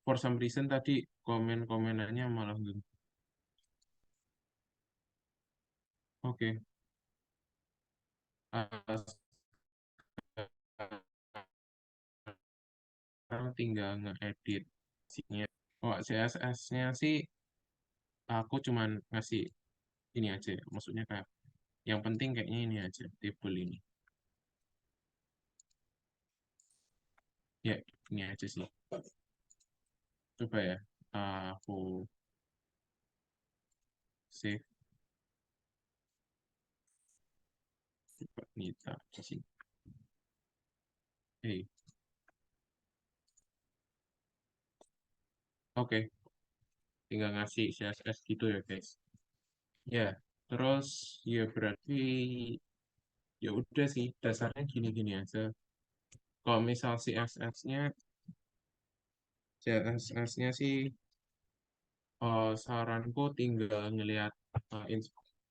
For some reason tadi komen-komenannya malah ganggu. Oke, uh, sekarang tinggal nge-edit isinya. Oh, CSS-nya sih aku cuman ngasih ini aja ya. Maksudnya kayak yang penting kayaknya ini aja, table ini. Ya, ini aja sih. Coba ya, aku save. Coba Nita di sini. Hey, oke, tinggal ngasih CSS gitu ya guys. Ya, terus ya berarti ya udah sih dasarnya gini-gini aja. Kalau misal CSS-nya sih saranku tinggal ngelihat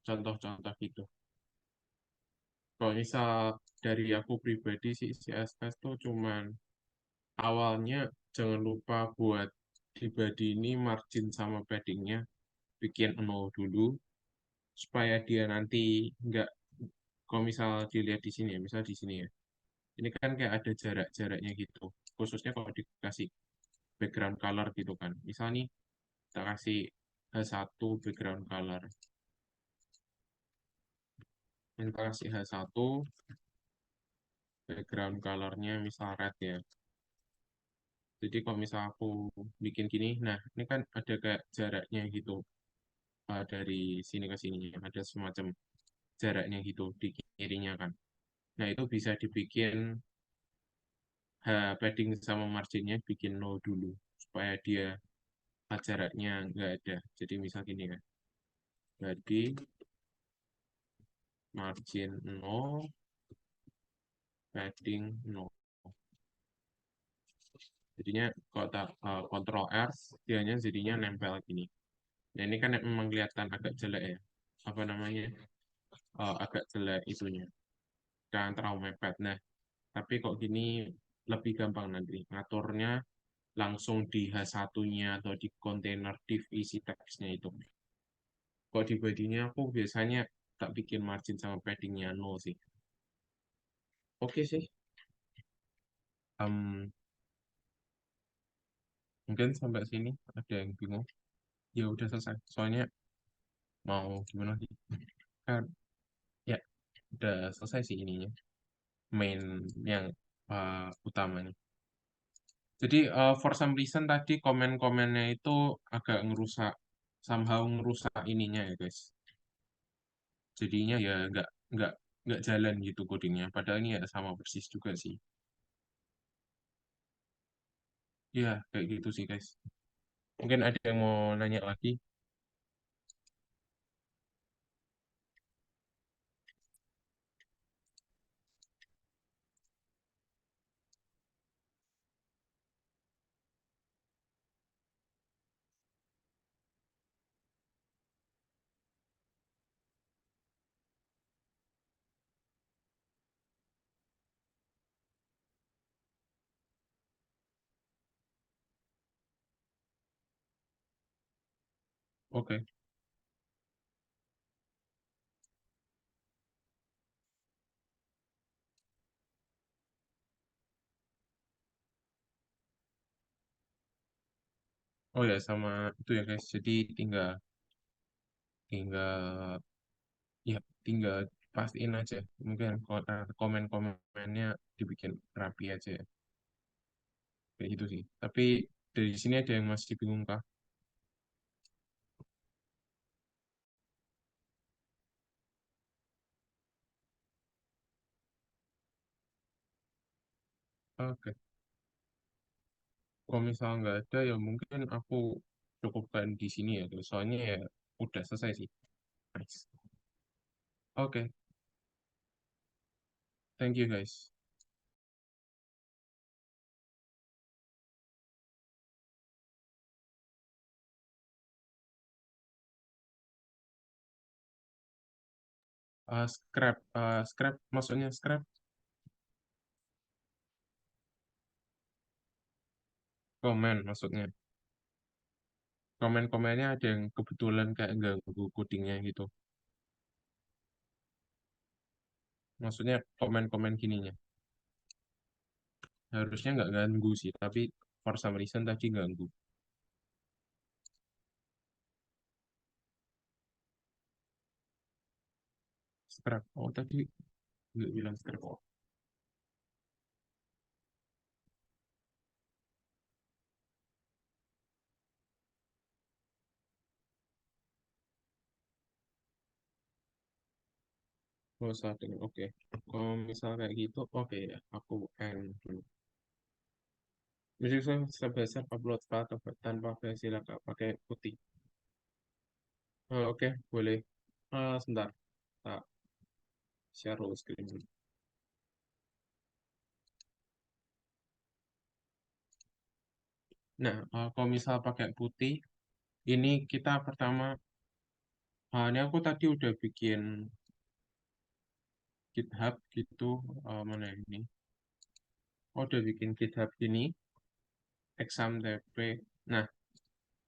contoh-contoh gitu. Kalau misal dari aku pribadi sih CSS tuh cuman awalnya jangan lupa buat pribadi ini margin sama paddingnya bikin nol dulu supaya dia nanti nggak, kalau misal dilihat di sini ya, misal di sini ya, ini kan kayak ada jarak-jaraknya gitu, khususnya kalau dikasih background color gitu kan, misal nih kita kasih H1 background color, kita kasih H1 background colornya misal red ya. Jadi kalau misal aku bikin gini, nah ini kan ada kayak jaraknya gitu, dari sini ke sini ada semacam jaraknya gitu di kirinya kan. Nah, itu bisa dibikin padding sama marginnya bikin nol dulu supaya dia jaraknya nggak ada. Jadi misal gini ya, jadi margin nol, padding nol. Jadinya kalau kontrol R, dianya jadinya nempel gini. Nah, ini kan memang kelihatan agak jelek ya. Apa namanya? Agak jelek itunya. Jangan terlalu mepet. Nah, tapi kok gini lebih gampang nanti. Ngaturnya langsung di H1-nya atau di kontainer div isi teksnya itu. Kalau di body-nya aku biasanya tak bikin margin sama paddingnya nol sih. Oke sih. Em, mungkin sampai sini ada yang bingung. Ya udah selesai. Soalnya mau gimana sih? Kan, ya udah selesai sih ininya. Main yang utamanya. Jadi for some reason tadi komen-komennya itu agak ngerusak, somehow ngerusak ininya ya guys. Jadinya ya nggak jalan gitu codingnya. Padahal ini ya sama persis juga sih. Ya kayak gitu sih guys. Mungkin ada yang mau nanya lagi. Oke. Oh ya sama itu ya guys. Jadi tinggal tinggal ya tinggal pastiin aja. Mungkin komen-komennya dibikin rapi aja ya. Kayak gitu sih. Tapi dari sini ada yang masih bingung kah? Oke. Kalau misalnya nggak ada ya mungkin aku cukupkan di sini ya guys. Soalnya ya udah selesai sih. Nice. Oke. Thank you guys. Scrap maksudnya scrap komen maksudnya. Komen-komennya ada yang kebetulan kayak ganggu codingnya gitu. Maksudnya komen-komen gininya. Harusnya nggak ganggu sih, tapi for some reason tadi ganggu. Scrap. Oh, tadi nggak bilang scrap. Oh, setting. Oke. Kalau misal kayak gitu, oke ya. Aku end dulu. Musik saya sebesar upload file tanpa versi lengkap pakai putih. Oke, boleh. Sebentar. Tak share full screen dulu. Nah, kalau misal pakai putih, ini kita pertama, ini aku tadi udah bikin GitHub gitu, mana ini? Oh, udah bikin GitHub ini, exam TP. Nah,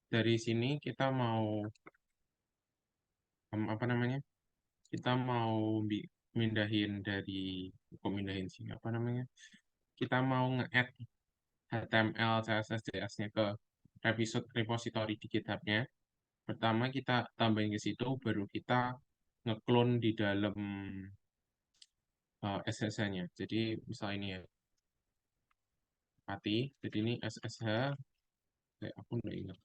dari sini kita mau, apa namanya? Kita mau mindahin dari, kok mindahin sih, apa namanya? Kita mau nge-add HTML, CSS, JS-nya ke repository di GitHub-nya. Pertama kita tambahin ke situ, baru kita ngeklon di dalam SSH-nya. Jadi misal ini ya, Pati. Jadi ini SSH, aku nggak ingat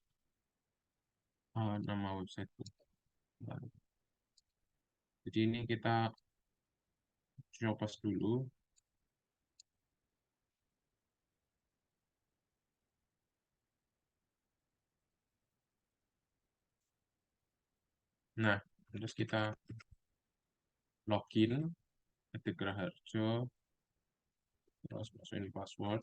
nama website. Jadi ini kita copot dulu. Nah, terus kita login ke Graharjo, terus masukin password.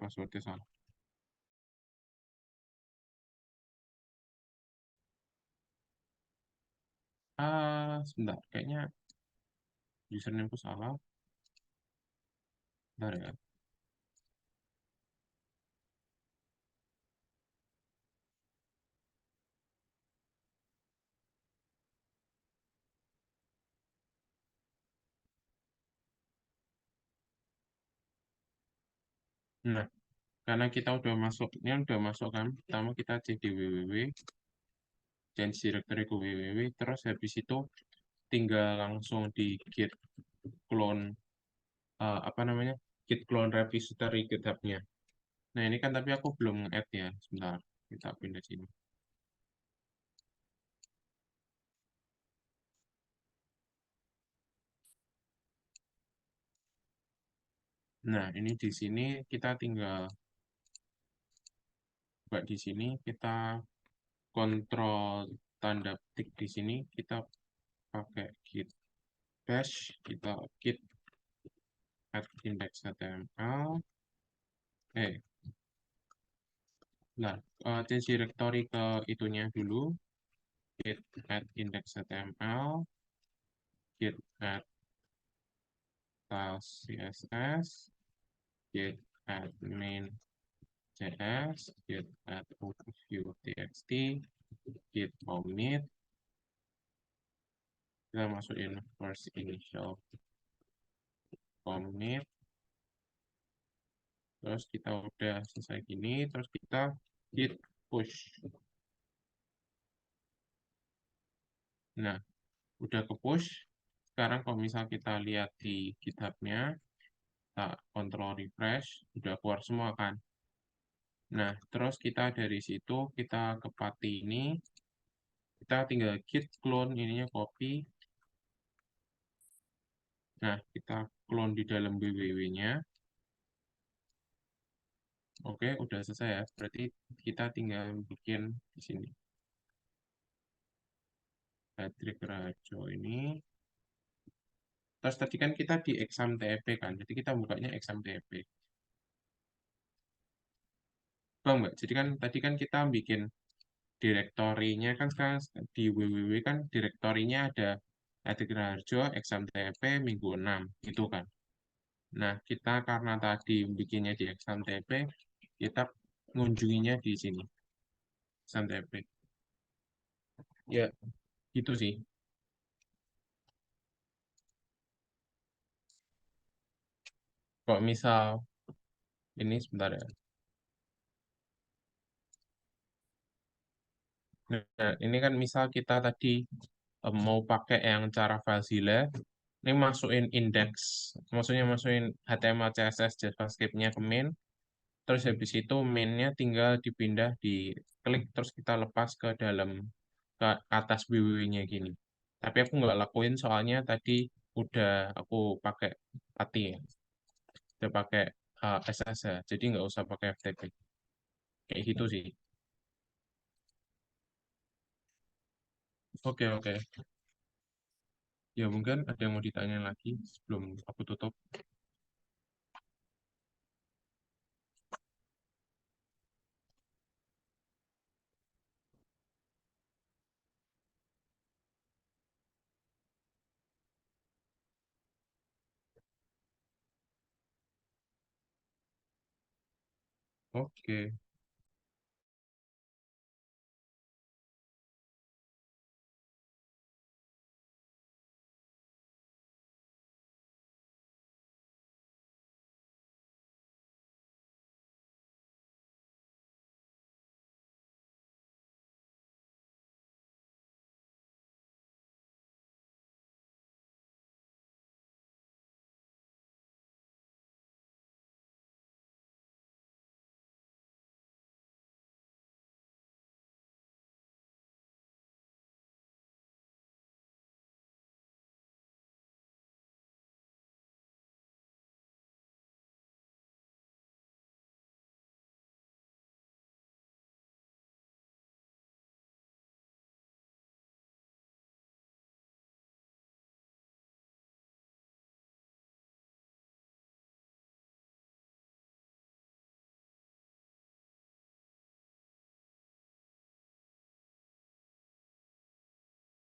Passwordnya salah. Sebentar, kayaknya username ku salah. Bentar ya. Nah, karena kita udah masuk, ini udah masuk kan. Pertama kita cek di www, change directory ke www, terus habis itu tinggal langsung di git clone, apa namanya, git clone repository GitHub-nya. Nah, ini kan tapi aku belum add ya. Sebentar, kita pindah sini. Nah, ini di sini kita tinggal buat di sini, kita kontrol tanda petik di sini, kita pakai git bash, kita git add index.html. Eh, nah, change directory ke itunya dulu, git add index.html, git add styles css, git add main.js, git add overview.txt, git commit, kita masukin first initial commit, terus kita udah selesai gini, terus kita git push. Nah, udah ke push. Sekarang kalau misal kita lihat di GitHub-nya, kita kontrol refresh, udah keluar semua kan. Nah, terus kita dari situ, kita ke pati ini, kita tinggal git clone ininya copy. Nah, kita clone di dalam www-nya. Oke, udah selesai ya. Berarti kita tinggal bikin di sini. Patrick Rajo ini. Terus tadi kan kita di exam TEP kan. Jadi kita bukanya exam TEP. Bang, Mbak. Jadi kan tadi kan kita bikin direktorinya kan sekarang di www kan direktorinya ada Raharjo, exam TEP, minggu 6 gitu kan. Nah, kita karena tadi bikinnya di exam TEP, kita ngunjunginya di sini, exam TEP. Ya, gitu sih. Kok misal ini sebentar ya. Nah, ini kan misal kita tadi mau pakai yang cara Filezilla, ini masukin index, maksudnya masukin HTML, CSS, JavaScript-nya ke main, terus habis itu main-nya tinggal dipindah di klik, terus kita lepas ke dalam, ke atas WW-nya gini. Tapi aku nggak lakuin soalnya tadi udah aku pakai pati ya, udah pakai SS ya, jadi nggak usah pakai FTP. Kayak gitu sih. Oke, oke. Ya mungkin ada yang mau ditanya lagi sebelum aku tutup. Oke.